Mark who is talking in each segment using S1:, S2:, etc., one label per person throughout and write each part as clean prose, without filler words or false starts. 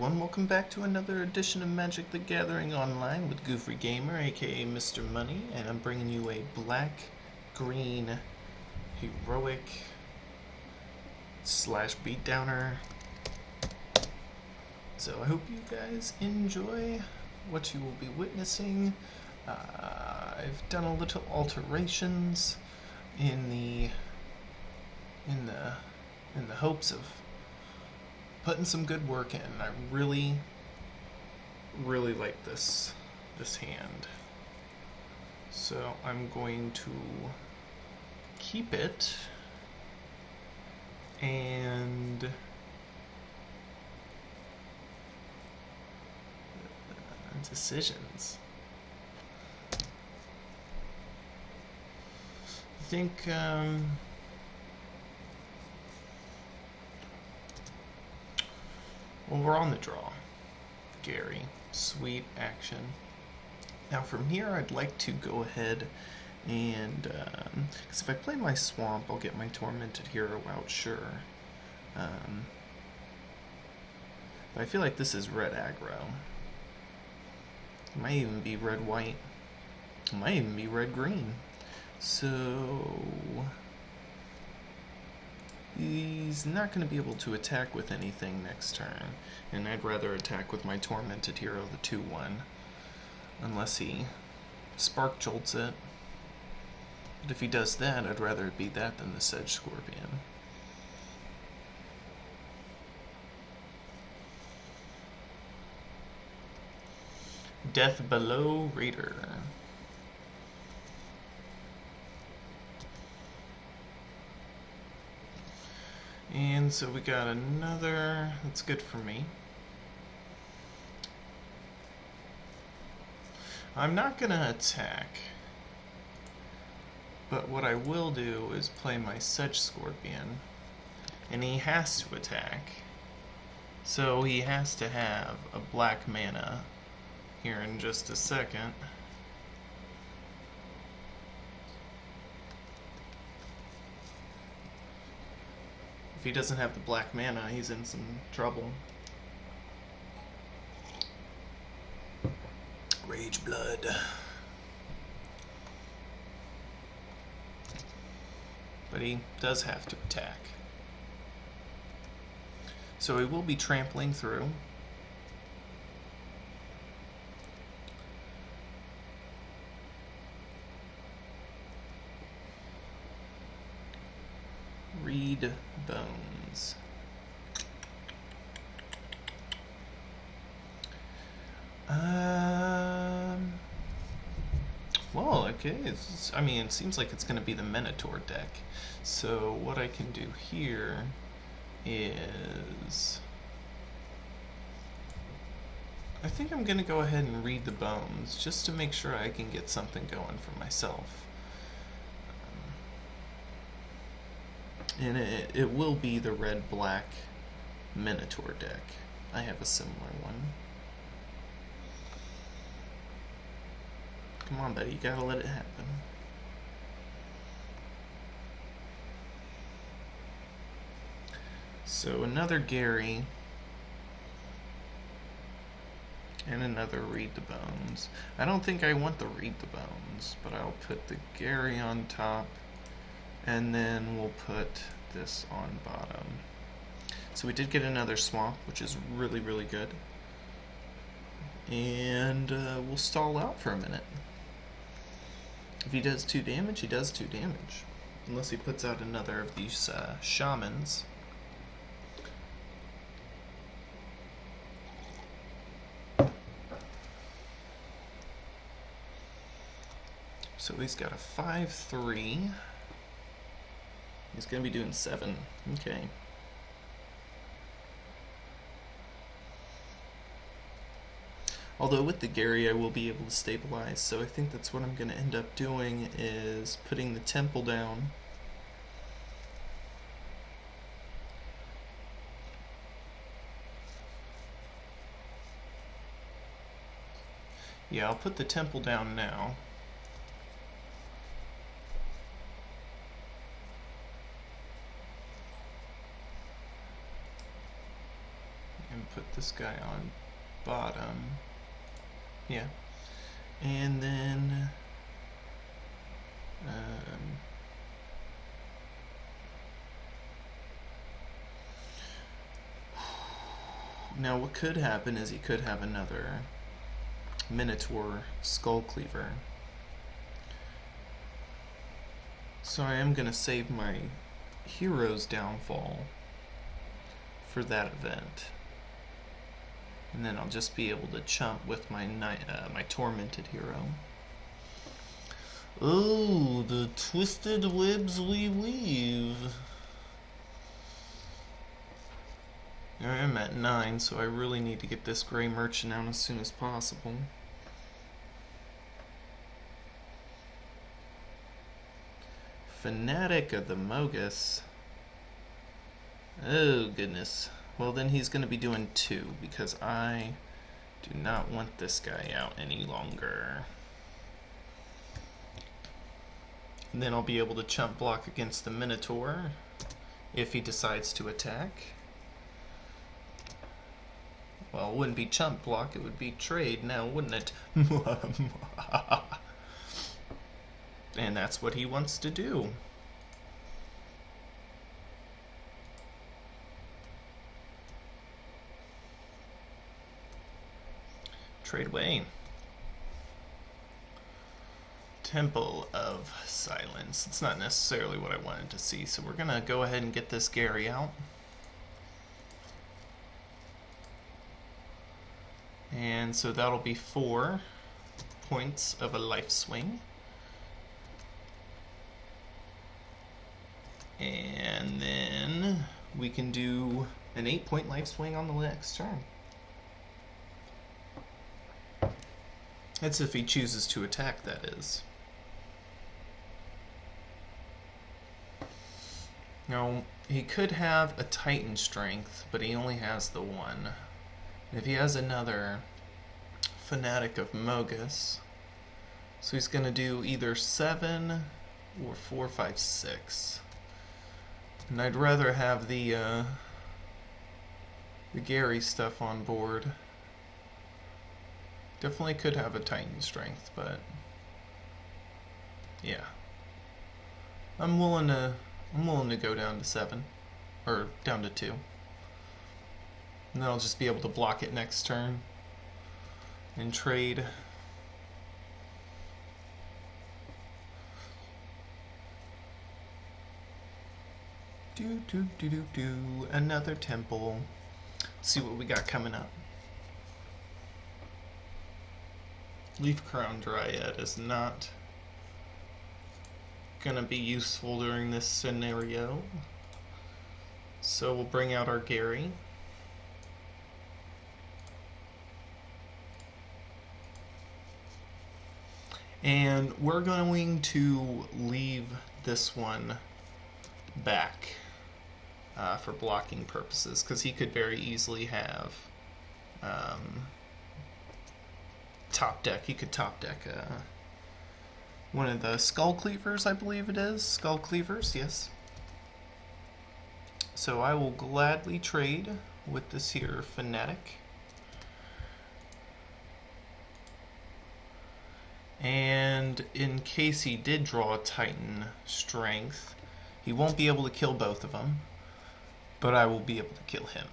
S1: everyone, welcome back to another edition of Magic the Gathering Online with Goofy Gamer, aka Mr. Money, and I'm bringing you a black-green heroic slash beatdowner. So I hope you guys enjoy what you will be witnessing. I've done a little alterations in the hopes of putting some good work in. I really like this hand. So I'm going to keep it and decisions. I think well, we're on the draw. Gary. Sweet action. Now from here I'd like to go ahead and, because if I play my swamp, I'll get my tormented hero out, sure. But I feel like this is red aggro. It might even be red-white. It might even be red-green. So he's not going to be able to attack with anything next turn, and I'd rather attack with my tormented hero, the 2-1, unless he spark jolts it. But if he does that, I'd rather it be that than the Sedge Scorpion. Death Below Raider. And so we got another, that's good for me. I'm not gonna attack, but what I will do is play my Sedge Scorpion, and he has to attack. So he has to have a black mana here in just a second. If he doesn't have the black mana, he's in some trouble. Rage Blood. But he does have to attack. So he will be trampling through. Reed Bones. Well, okay, I mean, it seems like it's going to be the Minotaur deck. So what I can do here is, I think I'm going to go ahead and read the bones, just to make sure I can get something going for myself. And it will be the red-black Minotaur deck. I have a similar one. Come on, buddy, you gotta let it happen. So another Gary. And another Read the Bones. I don't think I want the Read the Bones, but I'll put the Gary on top, and then we'll put this on bottom. So we did get another swamp, which is really good. And we'll stall out for a minute. If he does 2 damage, he does 2 damage. Unless he puts out another of these shamans. So he's got a 5/3. He's going to be doing 7. Okay. Although with the Gary I will be able to stabilize, so I think that's what I'm going to end up doing, is putting the temple down. Yeah, I'll put the temple down now. put this guy on bottom. Yeah. And then now what could happen is he could have another Minotaur Skull Cleaver. So I am going to save my hero's downfall for that event. And then I'll just be able to chump with my my tormented hero. Oh, the twisted webs we weave. I'm at 9, so I really need to get this gray merchant out as soon as possible. Fanatic of the Mogus. Oh, goodness. Well, then he's going to be doing 2, because I do not want this guy out any longer. And then I'll be able to chump block against the Minotaur if he decides to attack. Well, it wouldn't be chump block, it would be trade now, wouldn't it? And that's what he wants to do. Trade away. Temple of Silence. It's not necessarily what I wanted to see, so we're going to go ahead and get this Gary out. And so that'll be 4 points of a life swing. And then we can do an 8-point life swing on the next turn. That's if he chooses to attack, that is. Now, he could have a Titan Strength, but he only has the 1. If he has another Fanatic of Mogus, so he's going to do either 7 or 4, 5, 6. And I'd rather have the Gary stuff on board. Definitely could have a Titan Strength, but yeah, I'm willing to go down to 7 or down to 2. And then I'll just be able to block it next turn and trade. Another temple. See what we got coming up. Leaf Crown Dryad is not gonna be useful during this scenario. So we'll bring out our Gary. And we're going to leave this one back for blocking purposes, because he could very easily have top deck. He could top deck one of the Skull Cleavers, I believe it is. Skull Cleavers, yes. So I will gladly trade with this here Fanatic. And in case he did draw a Titan Strength, he won't be able to kill both of them, but I will be able to kill him.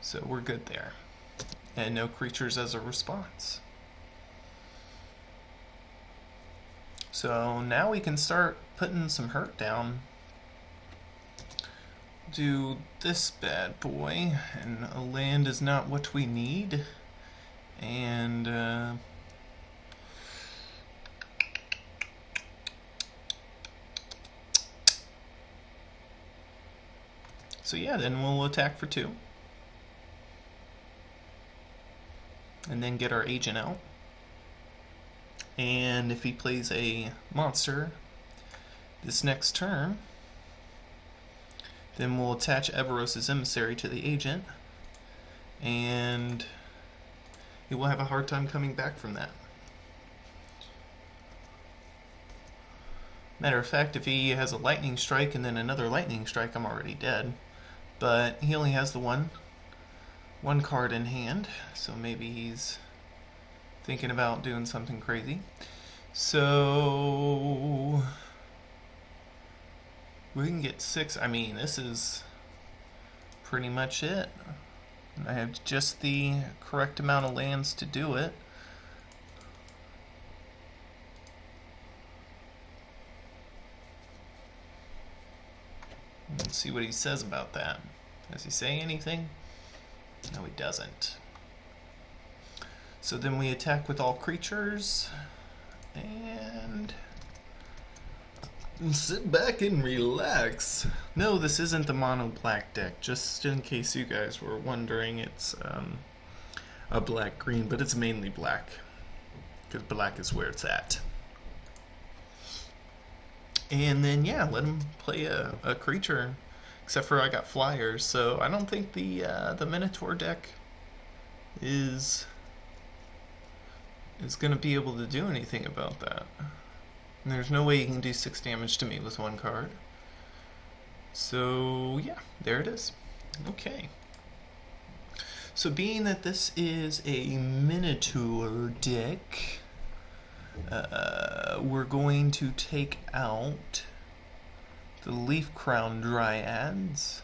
S1: So we're good there. And no creatures as a response. So now we can start putting some hurt down. Do this bad boy, and a land is not what we need. And so yeah, then we'll attack for 2. And then get our agent out. And if he plays a monster this next turn, then we'll attach Everos's Emissary to the agent, and he will have a hard time coming back from that. Matter of fact, if he has a lightning strike and then another lightning strike, I'm already dead. but he only has the one card in hand, so maybe he's thinking about doing something crazy. So we can get 6. I mean, this is pretty much it. I have just the correct amount of lands to do it. Let's see what he says about that. Does he say anything? No, he doesn't. So then we attack with all creatures and sit back and relax. No, this isn't the mono black deck, just in case you guys were wondering. It's a black green, but it's mainly black because black is where it's at. And then yeah, let him play a creature, except for I got flyers, so I don't think the Minotaur deck is gonna be able to do anything about that. And there's no way he can do 6 damage to me with 1 card. So yeah, there it is. Okay. So being that this is a Minotaur deck, we're going to take out the Leaf Crown Dryads.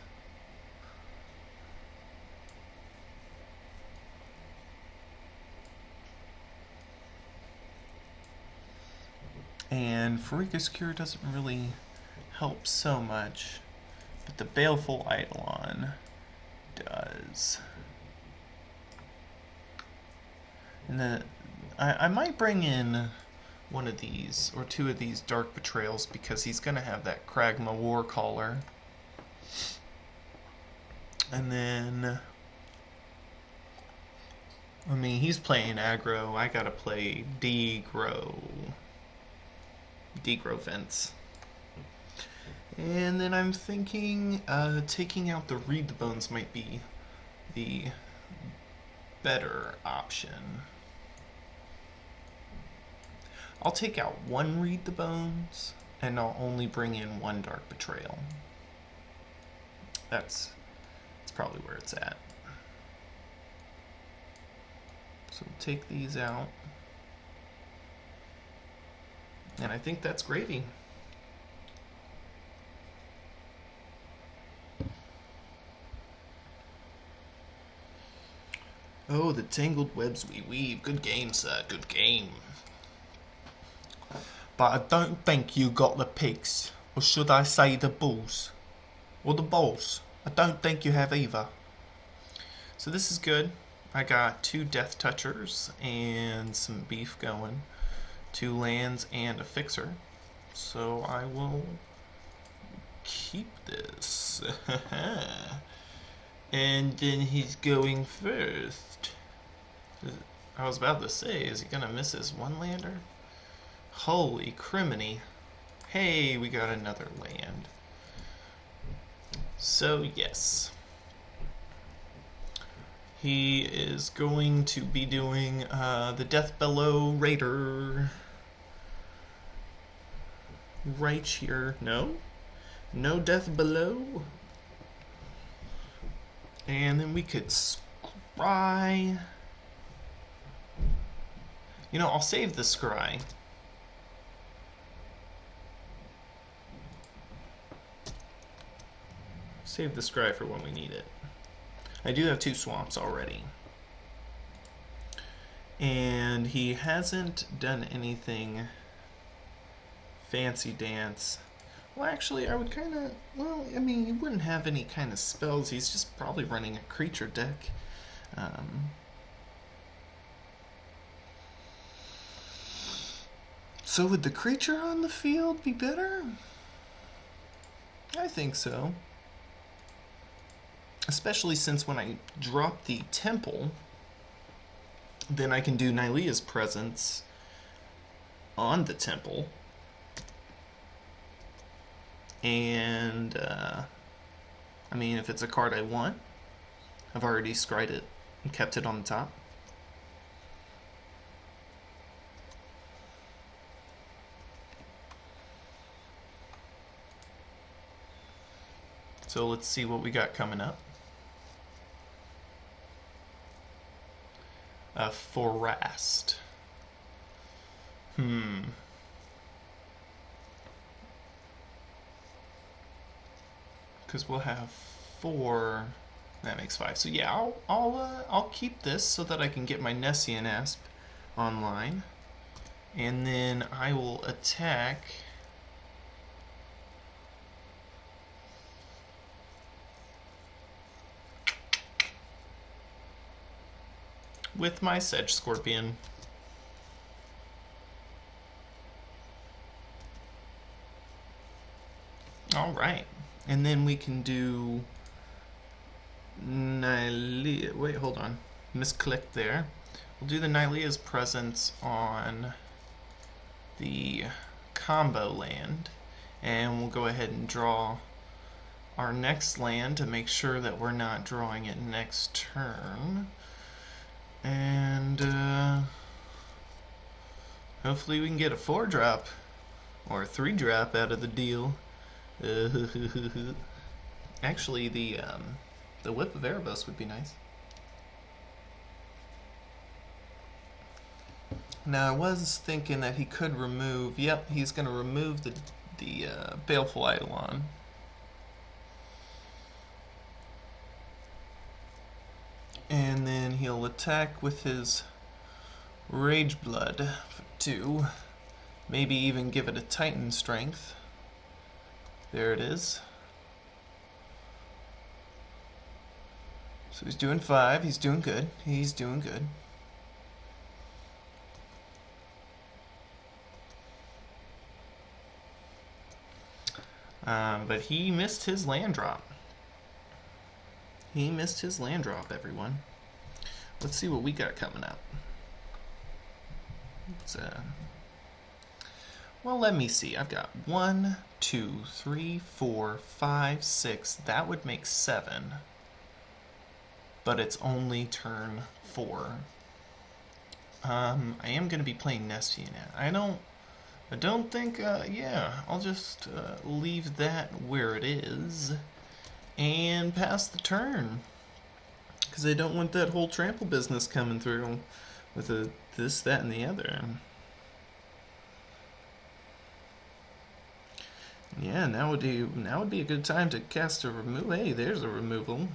S1: And Farika's Cure doesn't really help so much, but the Baleful Eidolon does. And then I might bring in one of these, or 2 of these Dark Betrayals, because he's going to have that Kragma Warcaller. And then, I mean, he's playing aggro. I gotta play Degro Fence. And then I'm thinking taking out the Read the Bones might be the better option. I'll take out 1 Read the Bones, and I'll only bring in 1 Dark Betrayal. That's probably where it's at. So we'll take these out. And I think that's gravy. Oh, the tangled webs we weave. Good game, sir. Good game. But I don't think you got the pigs. Or should I say the bulls? Or the balls. I don't think you have either. So this is good. I got 2 Death Touchers and some beef going. 2 lands and a fixer. So I will keep this. And then he's going first. I was about to say, is he gonna miss his 1-lander? Holy criminy. Hey, we got another land. So yes, he is going to be doing the Death Bellow Raider right here. No Death Below. And then we could scry. You know, I'll save the scry. Save the scry for when we need it. I do have 2 swamps already. And he hasn't done anything fancy dance. Well, actually, I would kind of... Well, I mean, he wouldn't have any kind of spells. He's just probably running a creature deck. So would the creature on the field be better? I think so. Especially since when I drop the temple, then I can do Nylea's Presence on the temple. And, I mean, if it's a card I want, I've already scried it and kept it on the top. So let's see what we got coming up. A Forest. Because we'll have 4. That makes 5. So yeah, I'll keep this so that I can get my Nessian Asp online, and then I will attack with my Sedge Scorpion. Alright. And then we can do Nylea. Wait, hold on. Misclicked there. We'll do the Nylea's Presence on the combo land. And we'll go ahead and draw our next land to make sure that we're not drawing it next turn. And hopefully we can get a 4-drop or a 3-drop out of the deal. Actually, the Whip of Erebos would be nice. Now I was thinking that he could remove. Yep, he's going to remove the Baleful Eidolon. And then he'll attack with his Rage Blood for 2. Maybe even give it a Titan Strength. There it is. So he's doing 5. He's doing good. He's doing good. But he missed his land drop. He missed his land drop, everyone. Let's see what we got coming up. Well, let me see. I've got 1, 2, 3, 4, 5, 6. That would make 7. But it's only turn 4. I am going to be playing Nessian. I don't think, yeah, I'll just leave that where it is and pass the turn. Because I don't want that whole trample business coming through with this, that, and the other. Yeah, now would be a good time to cast a remove. Hey, there's a removal.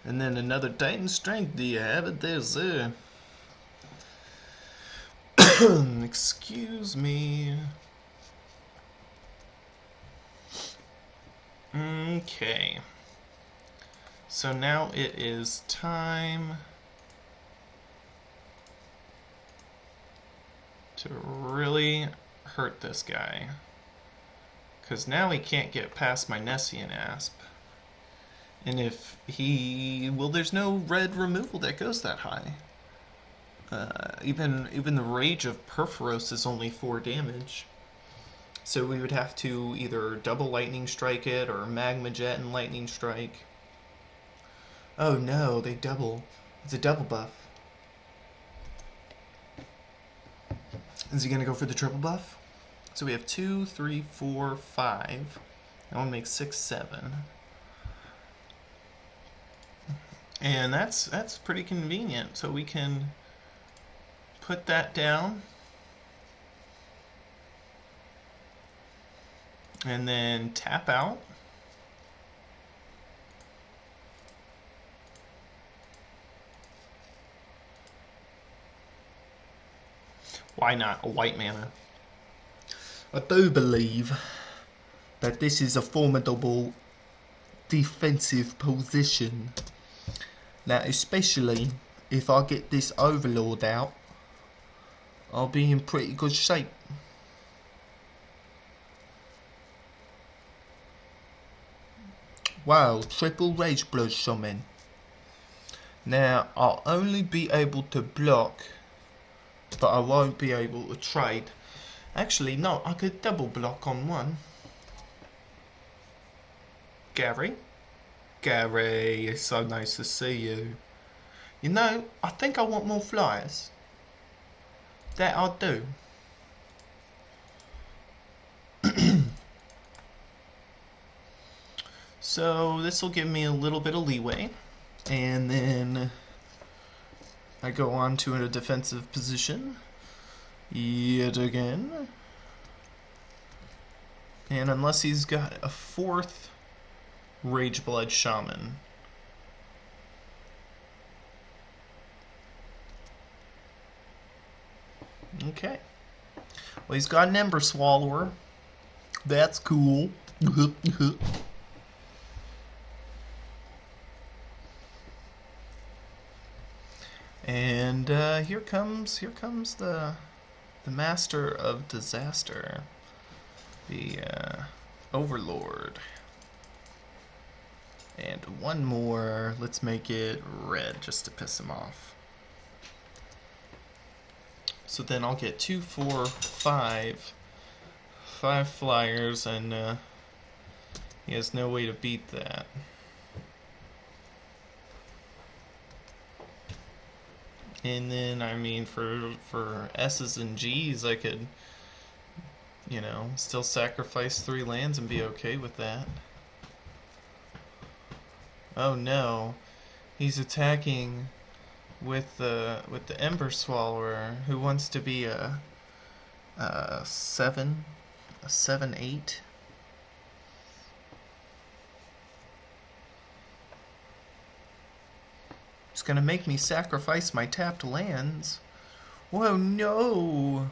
S1: And then another Titan Strength. Do you have it there, sir? Excuse me. Okay. So now it is time to really hurt this guy. Because now he can't get past my Nessian Asp. And if he... well, there's no red removal that goes that high. Even the Rage of Perforos is only 4 damage. So we would have to either double Lightning Strike it or Magma Jet and Lightning Strike. Oh no, they double. It's a double buff. Is he going to go for the triple buff? So we have 2, 3, 4, 5. That one makes 6, 7. And that's pretty convenient. So we can put that down. And then tap out. Why not a white mana? I do believe that this is a formidable defensive position. Now, especially if I get this Overlord out, I'll be in pretty good shape. Wow, triple Rage Blood Shaman. Now, I'll only be able to block, but I won't be able to trade. Actually, no, I could double block on one. Gary? Gary, it's so nice to see you. You know, I think I want more flyers. That I do. So this will give me a little bit of leeway, and then I go on to a defensive position yet again. And unless he's got a fourth Rageblood Shaman. Okay. Well, he's got an Ember Swallower. That's cool. And here comes the Master of Disaster, the Overlord. And one more. Let's make it red just to piss him off. So then I'll get 2, 4, 5 flyers, and he has no way to beat that. And then, I mean, for S's and G's, I could, you know, still sacrifice 3 lands and be okay with that. Oh no, he's attacking with the Ember Swallower, who wants to be a 7/8. It's gonna make me sacrifice my tapped lands. Whoa, no!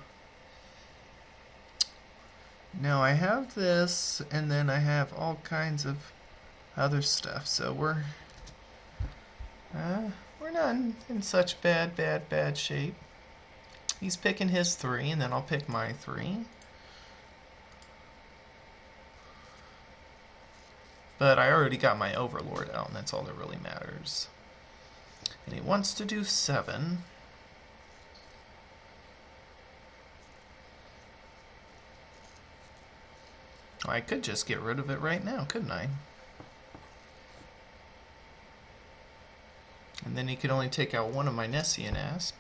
S1: Now I have this, and then I have all kinds of other stuff, so we're not in such bad shape. He's picking his 3, and then I'll pick my 3. But I already got my Overlord out, and that's all that really matters. And he wants to do 7. I could just get rid of it right now, couldn't I? And then he could only take out one of my Nessian Asp.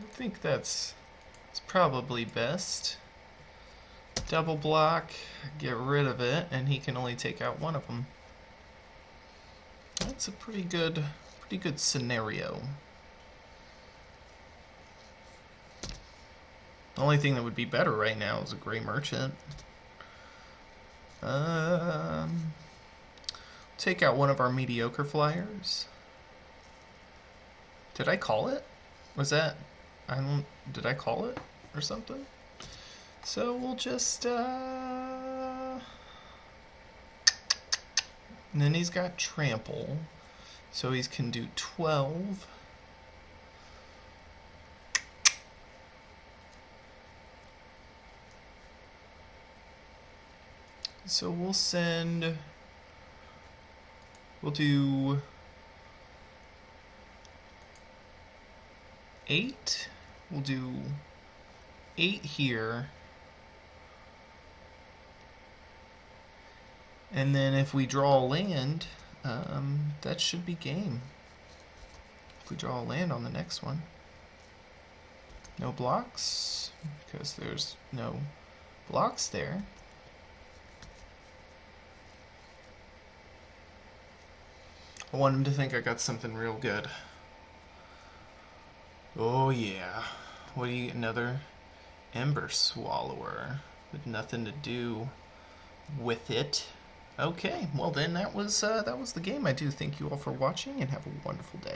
S1: I think it's probably best. Double block, get rid of it, and he can only take out one of them. That's a pretty good scenario. The only thing that would be better right now is a Gray Merchant. Take out one of our mediocre flyers. Did I call it? Was that... did I call it or something? So we'll just and then he's got Trample, so he can do 12. So we'll do 8. We'll do 8 here. And then if we draw a land, that should be game. If we draw a land on the next one. No blocks, because there's no blocks there. I want him to think I got something real good. Oh yeah. What do you get? Another Ember Swallower with nothing to do with it. Okay, well then that was the game. I do thank you all for watching, and have a wonderful day.